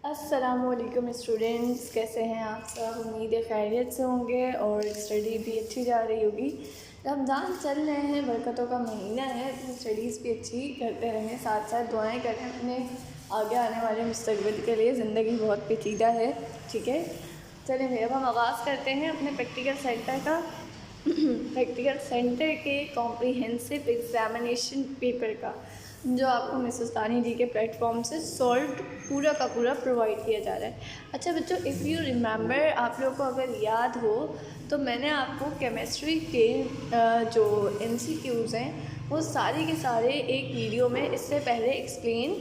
अस्सलामुअलैकुम स्टूडेंट्स, कैसे हैं आप सब। उम्मीद है खैरियत से होंगे और स्टडी भी अच्छी जा रही होगी। रमज़ान चल रहे हैं, बरकतों का महीना है, तो स्टडीज़ भी अच्छी करते रहें, साथ साथ दुआएं करें अपने आगे आने वाले मुस्तकबिल के लिए। ज़िंदगी बहुत पेचीदा है, ठीक है। चलिए भैया, अब हम आगाज़ करते हैं अपने प्रैक्टिकल सेंटर का प्रैक्टिकल सेंटर के कॉम्प्रिहेंसिव एग्ज़ामिनेशन पेपर का, जो आपको मिस उस्तानी जी के प्लेटफॉर्म से सॉल्व पूरा का पूरा प्रोवाइड किया जा रहा है। अच्छा बच्चों, इफ़ यू रिमेंबर, आप लोगों को अगर याद हो तो मैंने आपको केमिस्ट्री के जो MCQs हैं वो सारे के सारे एक वीडियो में इससे पहले एक्सप्लेन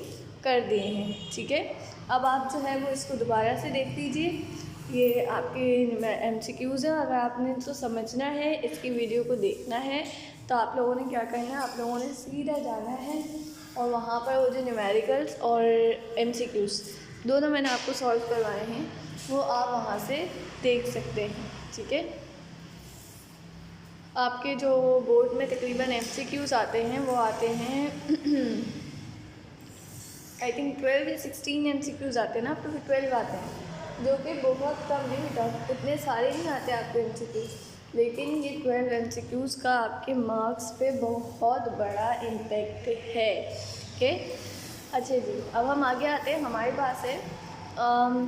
कर दिए हैं, ठीक है। अब आप जो है वो इसको दोबारा से देख लीजिए। ये आपके MCQs हैं, अगर आपने तो समझना है, इसकी वीडियो को देखना है, तो आप लोगों ने क्या करना है, आप लोगों ने सीधा जाना है और वहाँ पर वो जो न्यूमेरिकल्स और MCQs दोनों मैंने आपको सॉल्व करवाए हैं, वो आप वहाँ से देख सकते हैं, ठीक है। आपके जो बोर्ड में तकरीबन MCQs आते हैं वो आते हैं आई थिंक 12 या 16 MCQs आते हैं ना, आपको 12 आते हैं, जो कि बहुत कम नहीं होता, इतने सारे नहीं आते आपको MCQs, लेकिन ये 12 MCQs का आपके मार्क्स पे बहुत बड़ा इम्पेक्ट है, ओके। अच्छा जी, अब हम आगे आते हैं, हमारे पास है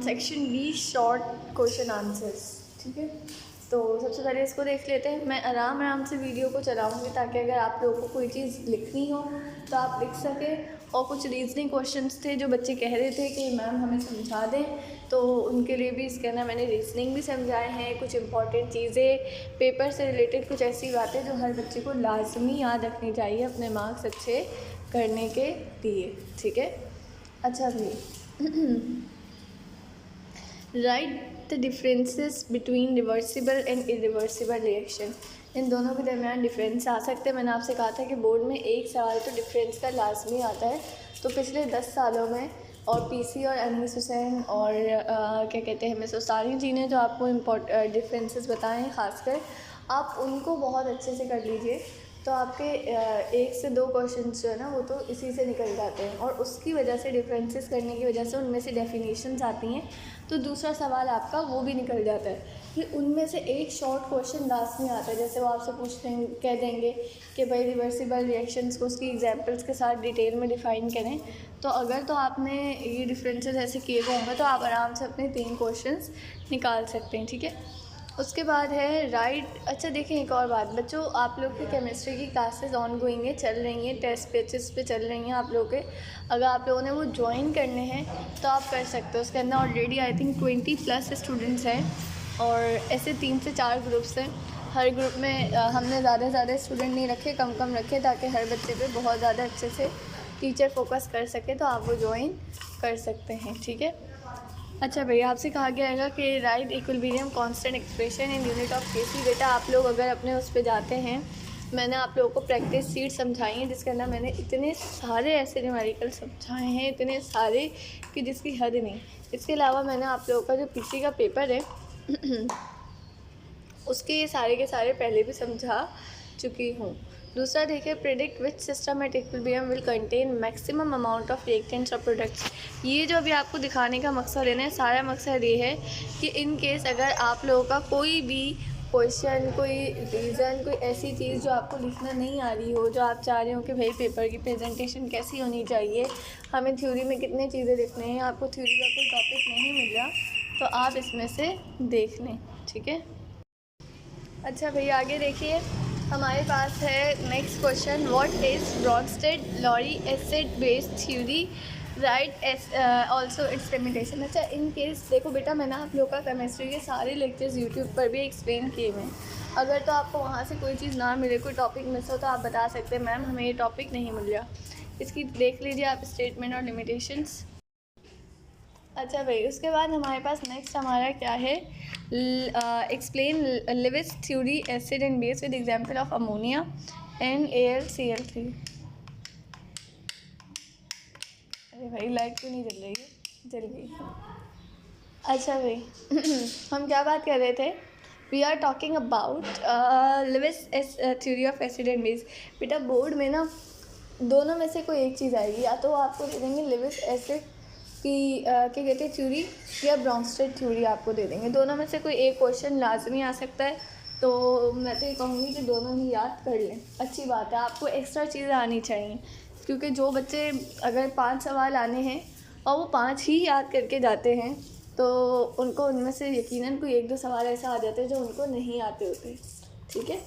section B short question answers, ठीक है। तो सबसे पहले इसको देख लेते हैं। मैं आराम से वीडियो को चलाऊंगी ताकि अगर आप लोगों को कोई चीज़ लिखनी हो तो आप लिख सकें। और कुछ रीजनिंग क्वेश्चंस थे जो बच्चे कह रहे थे कि मैम हमें समझा दें, तो उनके लिए भी इसके अंदर मैंने रीजनिंग भी समझाए हैं। कुछ इंपॉर्टेंट चीज़ें, पेपर से रिलेटेड कुछ ऐसी बातें जो हर बच्चे को लाजमी याद रखनी चाहिए अपने मार्क्स अच्छे करने के लिए, ठीक है। अच्छा भाई write the differences between reversible and irreversible reaction, इन दोनों के दरमियान डिफरेंस आ सकते हैं। मैंने आपसे कहा था कि बोर्ड में एक सवाल तो डिफरेंस का लाजमी आता है। तो पिछले 10 सालों में और PC और अनीस हुसैन और क्या कहते हैं मिस उस्तानी जी ने जो आपको डिफरेंसेस बताए हैं, ख़ासकर आप उनको बहुत अच्छे से कर लीजिए, तो आपके 1 से 2 क्वेश्चन जो है ना वो तो इसी से निकल जाते हैं। और उसकी वजह से, डिफरेंसेस करने की वजह से उनमें से डेफिनेशंस आती हैं, तो दूसरा सवाल आपका वो भी निकल जाता है कि उनमें से एक शॉर्ट क्वेश्चन लास्ट में आता है। जैसे वो आपसे कह देंगे कि भाई रिवर्सिबल रिएक्शंस को उसकी एग्जांपल्स के साथ डिटेल में डिफ़ाइन करें। तो अगर तो आपने ये डिफरेंसेस ऐसे किए हुए होंगे तो आप आराम से अपने 3 क्वेश्चंस निकाल सकते हैं, ठीक है। उसके बाद है राइट। अच्छा देखें, एक और बात बच्चों, आप लोग की केमिस्ट्री की क्लासेस ऑन गोइंग है, चल रही हैं, टेस्ट पेचेस पे चल रही हैं आप लोग के। अगर आप लोगों ने वो ज्वाइन करने हैं तो आप कर सकते हो। उसके अंदर ऑलरेडी आई थिंक 20+ स्टूडेंट्स हैं और ऐसे 3 से 4 ग्रुप्स हैं। हर ग्रुप में हमने ज़्यादा से ज़्यादा स्टूडेंट नहीं रखे, कम रखे, ताकि हर बच्चे पे बहुत ज़्यादा अच्छे से टीचर फोकस कर सके। तो आप वो ज्वाइन कर सकते हैं, ठीक है। अच्छा भैया, आपसे कहा गया है कि write equilibrium constant expression in unit of KC. बेटा आप लोग अगर अपने उस पर जाते हैं, मैंने आप लोगों को प्रैक्टिस शीट समझाई है जिसके अंदर मैंने इतने सारे ऐसे न्यूमेरिकल समझाए हैं, इतने सारे कि जिसकी हद नहीं। इसके अलावा मैंने आप लोगों का जो PC का पेपर है उसके ये सारे के सारे पहले भी समझा चुकी हूँ। दूसरा देखिए, predict which system at equilibrium will contain maximum amount of reactants और प्रोडक्ट्स। ये जो अभी आपको दिखाने का मकसद है ना, सारा मकसद ये है कि इन केस अगर आप लोगों का कोई भी क्वेश्चन, कोई रीज़न, कोई ऐसी चीज़ जो आपको लिखना नहीं आ रही हो, जो आप चाह रहे हो कि भाई पेपर की प्रेजेंटेशन कैसी होनी चाहिए, हमें थ्योरी में कितने चीज़ें लिखने हैं, आपको थ्योरी का कोई टॉपिक नहीं मिल रहा, तो आप इसमें से देख लें, ठीक है। अच्छा भैया आगे देखिए, हमारे पास है next question, what is Bronsted Lowry acid base theory, write also its limitation. अच्छा इन केस देखो बेटा, मैंने आप लोग का केमिस्ट्री के सारे लेक्चर्स यूट्यूब पर भी एक्सप्लेन किए हुए हैं। अगर तो आपको वहाँ से कोई चीज़ ना मिले, कोई टॉपिक मिस हो, तो आप बता सकते हैं मैम हमें ये टॉपिक नहीं मिल रहा। इसकी देख लीजिए आप स्टेटमेंट और लिमिटेशंस। अच्छा भाई, उसके बाद हमारे पास नेक्स्ट हमारा क्या है, explain Lewis theory acid and base with example of ammonia NaCl3। अरे भाई लाइट क्यों नहीं जल रही है, जल गई। अच्छा भाई हम क्या बात कर रहे थे, we are talking about Lewis theory of acid and base. बेटा बोर्ड में ना दोनों में से कोई एक चीज़ आएगी, या तो आपको दे देंगे लेविस एसिड कि क्या कहते हैं थ्योरी या ब्रॉन्स्टेड थ्योरी आपको दे देंगे। दोनों में से कोई एक क्वेश्चन लाजमी आ सकता है, तो मैं तो ये कहूँगी कि दोनों ही याद कर लें। अच्छी बात है, आपको एक्स्ट्रा चीज़ें आनी चाहिए, क्योंकि जो बच्चे अगर 5 सवाल आने हैं और वो 5 ही याद करके जाते हैं तो उनको उनमें से यकीनन कोई 1-2 सवाल ऐसा आ जाते हैं जो उनको नहीं आते होते। ठीक है,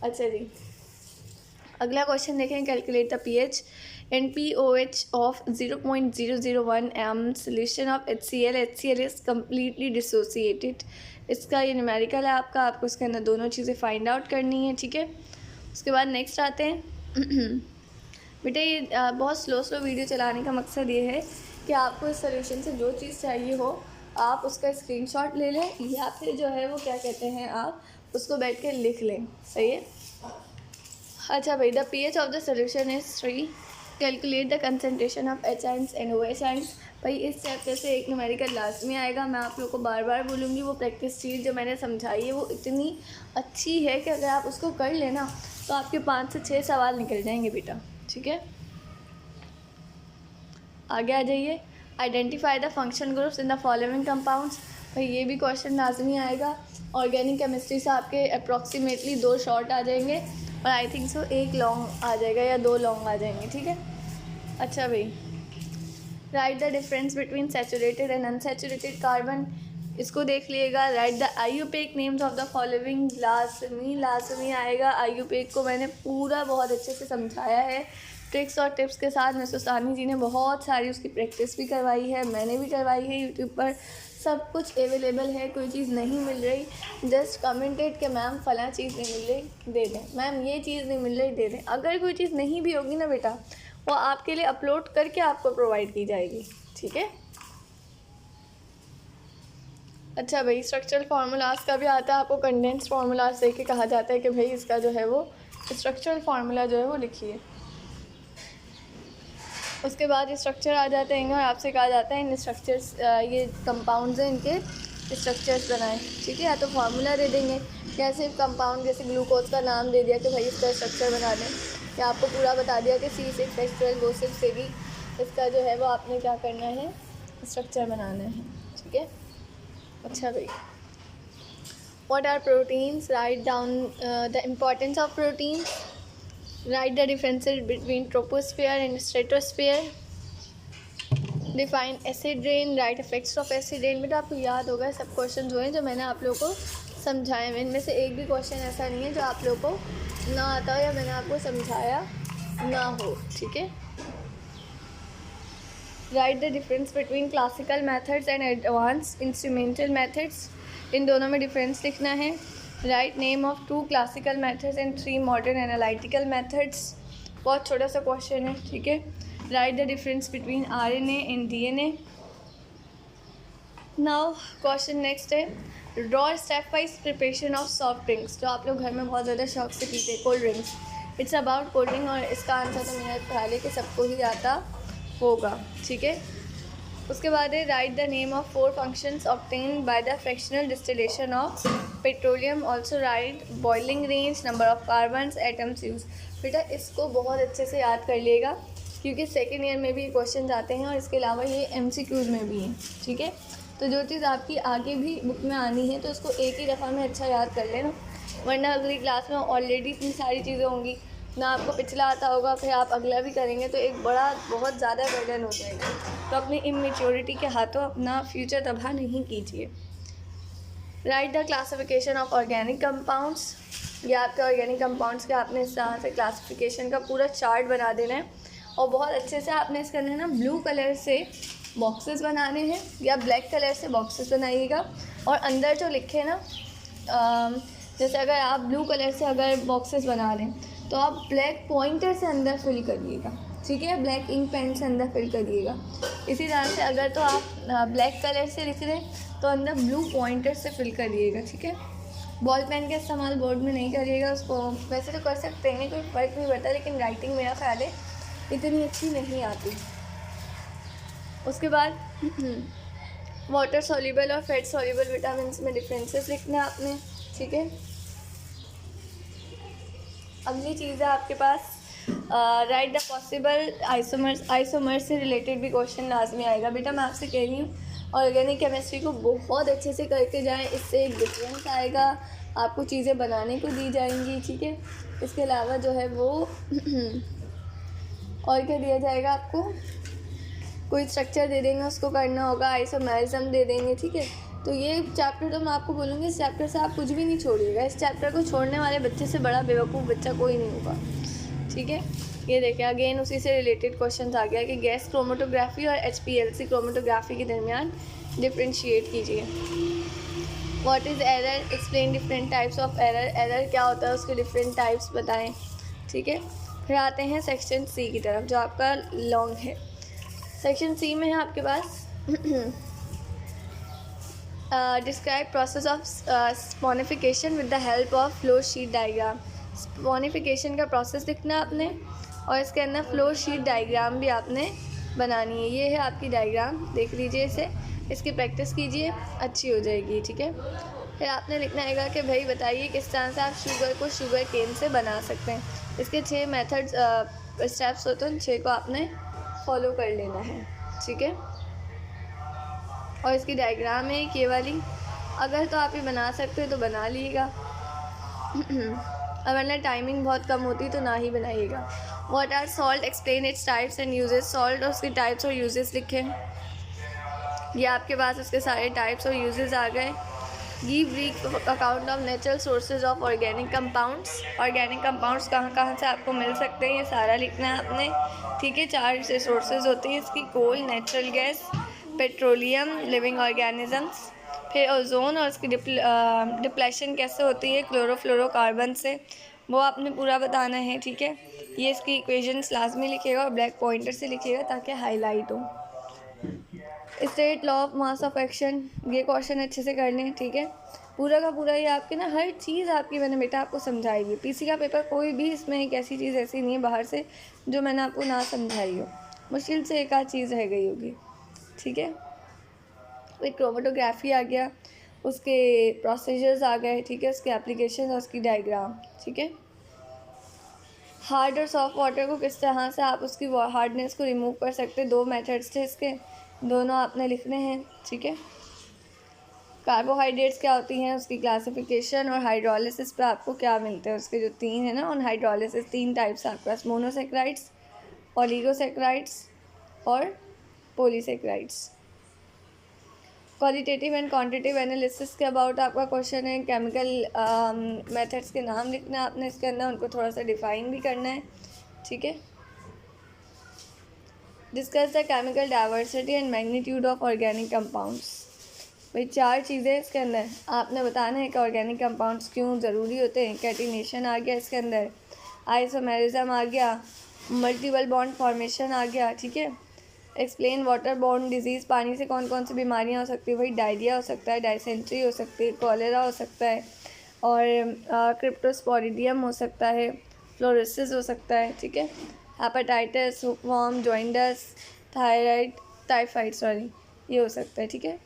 अच्छा जी, अगला क्वेश्चन देखें। Calculate the pH and pOH of 0.001 m solution of HCl. HCl is completely dissociated. इसका ये न्यूमेरिकल है आपको उसके अंदर दोनों चीज़ें फाइंड आउट करनी है। ठीक है, उसके बाद नेक्स्ट आते हैं। बेटा ये बहुत स्लो वीडियो चलाने का मकसद ये है कि आपको इस सोल्यूशन से जो चीज़ चाहिए हो आप उसका स्क्रीनशॉट ले लें, या फिर जो है वो क्या कहते हैं आप उसको बैठ के लिख लें। सही है, अच्छा भाई, the pH of the solution is 3. Calculate the concentration of HNs and OHNs. भाई इस चैप्टर से एक न्यूमेरिकल लाजमी आएगा। मैं आप लोगों को बार बार बोलूँगी, वो प्रैक्टिस चीज़ जो मैंने समझाई है वो इतनी अच्छी है कि अगर आप उसको कर लेना तो आपके 5 से 6 सवाल निकल जाएंगे बेटा। ठीक है, आगे आ जाइए। Identify the function groups in the following compounds. भाई ये भी क्वेश्चन लाजमी आएगा। ऑर्गेनिक केमिस्ट्री से आपके अप्रॉक्सीमेटली 2 शॉर्ट आ जाएंगे और आई थिंक सो 1 लॉन्ग आ जाएगा या 2 लॉन्ग आ जाएंगे। ठीक है, अच्छा भाई, write the difference between saturated and unsaturated carbon. इसको देख लीजिएगा। Write the IUPAC names of the following. लाजमी आएगा। आईयूपेक को मैंने पूरा बहुत अच्छे से समझाया है ट्रिक्स और टिप्स के साथ। मिसेस सानी जी ने बहुत सारी उसकी प्रैक्टिस भी करवाई है, मैंने भी करवाई है। यूट्यूब पर सब कुछ अवेलेबल है। कोई चीज़ नहीं मिल रही जस्ट कमेंटेड कि मैम फ़लाँ चीज़ नहीं मिल रही दे दें, मैम ये चीज़ नहीं मिल रही दे दें। अगर कोई चीज़ नहीं भी होगी ना बेटा, वो आपके लिए अपलोड करके आपको प्रोवाइड की जाएगी। ठीक है, अच्छा भाई, स्ट्रक्चरल फार्मूलाज का भी आता है आपको। कंडेंस्ड फार्मूलाज देख के कहा जाता है कि भाई इसका जो है वो स्ट्रक्चरल फार्मूला जो है वो लिखिए। उसके बाद स्ट्रक्चर आ जाते हैं और आपसे कहा जाता है इन स्ट्रक्चर्स, ये कंपाउंड्स हैं, इनके स्ट्रक्चर्स बनाएं। ठीक है, या तो फार्मूला दे देंगे या सिर्फ कंपाउंड जैसे ग्लूकोज का नाम दे दिया कि भाई इसका स्ट्रक्चर बना दें, या आपको पूरा बता दिया कि C6H12O6 से भी इसका जो है वो आपने क्या करना है, स्ट्रक्चर बनाना है। ठीक है, अच्छा भाई, what are proteins. Write down the importance of protein. Write the differences between troposphere and stratosphere. Define acid rain. Write effects of acid rain. बेटा आपको याद होगा सब क्वेश्चन जो हैं जो मैंने आप लोगों को समझाए हैं, इनमें से एक भी क्वेश्चन ऐसा नहीं है जो आप लोगों को ना आता हो या मैंने आपको समझाया ना हो। ठीक है, write the difference between classical methods and advance instrumental methods. इन दोनों में डिफरेंस लिखना है। Write name of 2 classical methods and 3 modern analytical methods. बहुत छोटा सा क्वेश्चन है। ठीक है, write the difference between RNA and DNA। Now question next है, draw stepwise preparation of soft drinks, जो आप लोग घर में बहुत ज़्यादा शौक से पीते हैं, cold drinks. It's about cold drink, और इसका आंसर तो मेरा ख्याल है कि सबको ही आता होगा। ठीक है, उसके बाद है write the name of 4 functions obtained by the fractional distillation of petroleum. Also right boiling range, number of carbons, atoms use. बेटा इसको बहुत अच्छे से याद कर लिएगा क्योंकि सेकेंड ईयर में भी क्वेश्चन आते हैं और इसके अलावा ये MCQs में भी हैं। ठीक है, तो जो चीज़ आपकी आगे भी बुक में आनी है तो इसको एक ही दफ़ा में अच्छा याद कर लेना, वरना अगली क्लास में ऑलरेडी इतनी सारी चीज़ें होंगी ना, आपको पिछला आता होगा, फिर आप अगला भी करेंगे तो एक बहुत ज़्यादा बर्डन हो जाएगा। तो अपनी इमेच्योरिटी के हाथों अपना फ्यूचर तबाह नहीं कीजिए। Right the classification of organic compounds. ये आपके ऑर्गेनिक कंपाउंड्स के आपने इस तरह से क्लासिफिकेशन का पूरा चार्ट बना देना है और बहुत अच्छे से आपने इसके अंदर ना ब्लू कलर से बॉक्सेस बनाने हैं या ब्लैक कलर से बॉक्सेस बनाइएगा, और अंदर जो लिखे ना जैसे अगर आप ब्लू कलर से अगर बॉक्सेस बना लें तो आप ब्लैक पॉइंटर से अंदर फिल करिएगा। ठीक है, ब्लैक इंक पेन से अंदर फिल करिएगा। इसी तरह से अगर तो आप ब्लैक कलर से लिख रहे हैं तो अंदर ब्लू पॉइंटर से फिल करिएगा। ठीक है, बॉल पेन का इस्तेमाल बोर्ड में नहीं करिएगा, उसको वैसे तो कर सकते हैं, कोई फ़र्क नहीं पड़ता, लेकिन राइटिंग मेरा ख्याल है इतनी अच्छी नहीं आती। उसके बाद वाटर सॉल्युबल और फैट सॉल्युबल विटामिन में डिफरेंसेस लिखना है आपने। ठीक है, अगली चीज़ है आपके पास राइट द पॉसिबल आइसोमर्स से रिलेटेड भी क्वेश्चन लाजमी आएगा। बेटा मैं आपसे कह रही हूँ ऑर्गेनिक केमिस्ट्री को बहुत अच्छे से करके जाएं, इससे एक डिफरेंस आएगा, आपको चीज़ें बनाने को दी जाएंगी, ठीक है। इसके अलावा जो है वो और क्या दिया जाएगा आपको, कोई स्ट्रक्चर दे देंगे, उसको करना होगा, आइसोमेरिज्म दे देंगे, ठीक है। तो ये चैप्टर तो मैं आपको बोलूँगी, इस चैप्टर से आप कुछ भी नहीं छोड़िएगा। इस चैप्टर को छोड़ने वाले बच्चे से बड़ा बेवकूफ़ बच्चा कोई नहीं होगा, ठीक है। ये देखिए अगेन उसी से रिलेटेड क्वेश्चन आ गया कि गैस क्रोमेटोग्राफी और HPLC क्रोमेटोग्राफी के दरमियान डिफ्रेंशिएट कीजिए। What is error, explain different types of error, error क्या होता है उसके डिफरेंट टाइप्स बताएं, ठीक है। फिर आते हैं सेक्शन C की तरफ जो आपका लॉन्ग है। सेक्शन C में है आपके पास describe process of saponification with the help of flow sheet diagram. Saponification का प्रोसेस लिखना है आपने और इसके अंदर फ्लो शीट डायग्राम भी आपने बनानी है। ये है आपकी डायग्राम, देख लीजिए इसे, इसकी प्रैक्टिस कीजिए, अच्छी हो जाएगी, ठीक है। फिर आपने लिखना है कि भाई बताइए किस तरह से आप शुगर को शुगर केन से बना सकते हैं। इसके 6 मेथड्स स्टेप्स होते हैं, 6 को आपने फॉलो कर लेना है, ठीक है। और इसकी डायग्राम है ये वाली, अगर तो आप ये बना सकते हो तो बना लीजिएगा और वरना टाइमिंग बहुत कम होती तो ना ही बनाइएगा। What are salt, explain its types and uses. Salt और उसके टाइप्स और यूजेस लिखें, ये आपके पास उसके सारे टाइप्स और यूजेस आ गए। Give brief account of natural sources of organic compounds. Organic compounds कहाँ कहाँ से आपको मिल सकते हैं ये सारा लिखना है आपने, ठीक है। 4 से सोर्सेज होती हैं इसकी, coal, natural gas, petroleum, living organisms. फिर ओजोन और उसकी डिप्लेशन कैसे होती है क्लोरोफ्लोरोकार्बन से, वो आपने पूरा बताना है, ठीक है। ये इसकी इक्वेशंस लाजमी लिखिएगा और ब्लैक पॉइंटर से लिखिएगा ताकि हाईलाइट हो। State law of mass of action, ये क्वेश्चन अच्छे से कर लें, ठीक है। पूरा का पूरा ये आपके ना हर चीज़ आपकी मैंने बेटा आपको समझाई। पीसी का पेपर कोई भी इसमें एक ऐसी चीज़ ऐसी नहीं है बाहर से जो मैंने आपको ना समझाई हो, मुश्किल से एक आध चीज़ रह गई होगी, ठीक है। एक क्रोमेटोग्राफी आ गया, उसके प्रोसीजर्स आ गए, ठीक है, उसके एप्लीकेशन और उसकी डायग्राम, ठीक है। हार्ड और सॉफ्ट वाटर को किस तरह से आप उसकी हार्डनेस को रिमूव कर सकते हैं, 2 मेथड्स थे इसके, दोनों आपने लिखने हैं, ठीक है। कार्बोहाइड्रेट्स क्या होती हैं, उसकी क्लासिफिकेशन, और हाइड्रोलिसिस पे आपको क्या मिलते हैं उसके जो 3 है ना, ऑन हाइड्रोलिसिस 3 टाइप्स आपके पास, मोनोसेक्राइड्स, ओलिगोसेक्राइड्स और polysaccharides. Qualitative and quantitative analysis के अबाउट आपका क्वेश्चन है। केमिकल मेथड्स के नाम लिखना है आपने इसके अंदर, उनको थोड़ा सा डिफाइन भी करना है, ठीक है। Discuss the chemical diversity and magnitude of organic compounds. भाई 4 चीज़ें इसके अंदर आपने बताना है कि ऑर्गेनिक कंपाउंड्स क्यों ज़रूरी होते हैं। कैटिनेशन आ गया इसके अंदर, आइसोमेरिज्म आ गया, मल्टीपल बॉन्ड फॉर्मेशन आ गया, ठीक है। एक्सप्लेन वाटर बॉर्न डिजीज़, पानी से कौन कौन सी बीमारियां हो सकती है, वही डायरिया हो सकता है, डायसेंट्री हो सकती है, कॉलेरा हो सकता है, और क्रिप्टोस्पोरिडियम हो सकता है, फ्लोरोसिस हो सकता है, ठीक है। हेपेटाइटिस, हुकवॉर्म, जॉइंडस, टाइफाइड ये हो सकता है, ठीक है।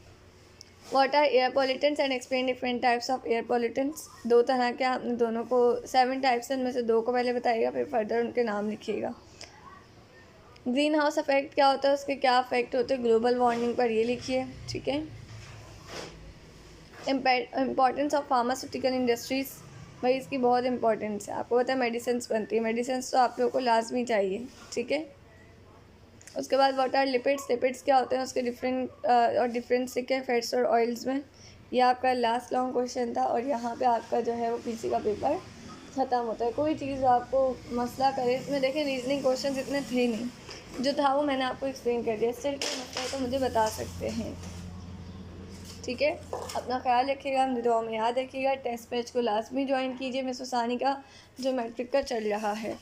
What are air pollutants and explain different types of air pollutants. 2 तरह के आपने दोनों को 7 टाइप्स हैं, उनमें से 2 को पहले बताइएगा, फिर फर्दर उनके नाम लिखिएगा। ग्रीन हाउस इफेक्ट क्या होता है, उसके क्या इफेक्ट होते हैं ग्लोबल वार्मिंग पर, ये लिखिए, ठीक है। इम्पॉर्टेंस ऑफ फार्मास्यूटिकल इंडस्ट्रीज़, भाई इसकी बहुत इंपॉर्टेंस है। आपको पता है मेडिसिन बनती है, मेडिसिन तो आप लोगों को लाजमी चाहिए, ठीक है। उसके बाद व्हाट आर लिपिड्स, लिपिड्स क्या होते हैं, उसके डिफरेंट और डिफरेंस लिखे फैट्स और ऑयल्स में। ये आपका लास्ट लॉन्ग क्वेश्चन था और यहाँ पे आपका जो है वो पीसी का पेपर ख़त्म होता है। कोई चीज़ आपको मसला करे इसमें, देखें रीजनिंग क्वेश्चन इतने थे नहीं, जो था वो मैंने आपको एक्सप्लेन कर दिया। स्टिल कोई मसला है तो मुझे बता सकते हैं, ठीक है। अपना ख्याल रखिएगा, मुझे दुआ में याद रखिएगा। टेस्ट बैच को लाजमी ज्वाइन कीजिए मिस हुसैनी का, जो मैट्रिक का चल रहा है।